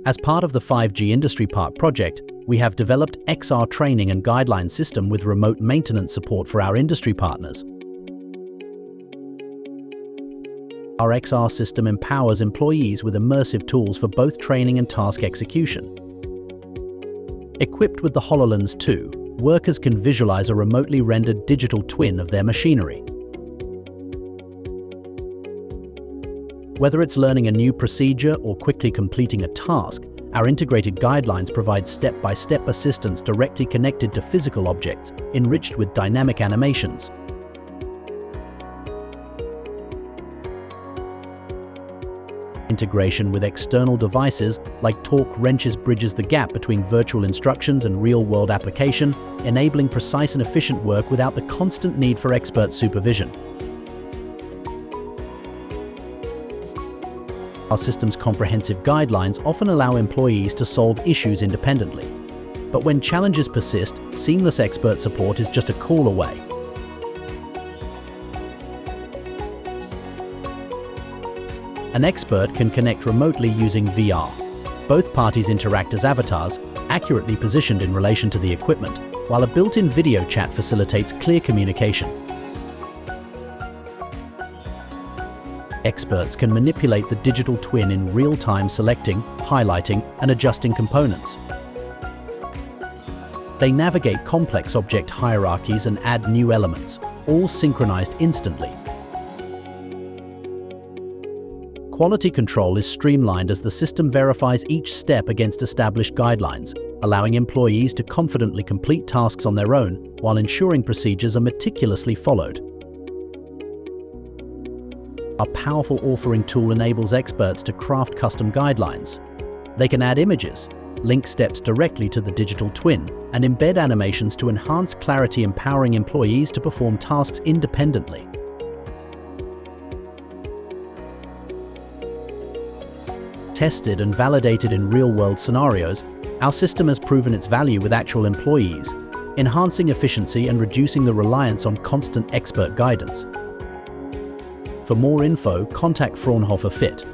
As part of the 5G Industry Park project, we have developed XR training and guideline system with remote maintenance support for our industry partners. Our XR system empowers employees with immersive tools for both training and task execution. Equipped with the HoloLens 2, workers can visualize a remotely rendered digital twin of their machinery. Whether it's learning a new procedure or quickly completing a task, our integrated guidelines provide step-by-step assistance directly connected to physical objects, enriched with dynamic animations. Integration with external devices like torque wrenches bridges the gap between virtual instructions and real-world application, enabling precise and efficient work without the constant need for expert supervision. Our system's comprehensive guidelines often allow employees to solve issues independently. But when challenges persist, seamless expert support is just a call away. An expert can connect remotely using VR. Both parties interact as avatars, accurately positioned in relation to the equipment, while a built-in video chat facilitates clear communication. Experts can manipulate the digital twin in real time, selecting, highlighting, and adjusting components. They navigate complex object hierarchies and add new elements, all synchronized instantly. Quality control is streamlined as the system verifies each step against established guidelines, allowing employees to confidently complete tasks on their own while ensuring procedures are meticulously followed. Our powerful authoring tool enables experts to craft custom guidelines. They can add images, link steps directly to the digital twin, and embed animations to enhance clarity, empowering employees to perform tasks independently. Tested and validated in real-world scenarios, our system has proven its value with actual employees, enhancing efficiency and reducing the reliance on constant expert guidance. For more info, contact Fraunhofer Fit.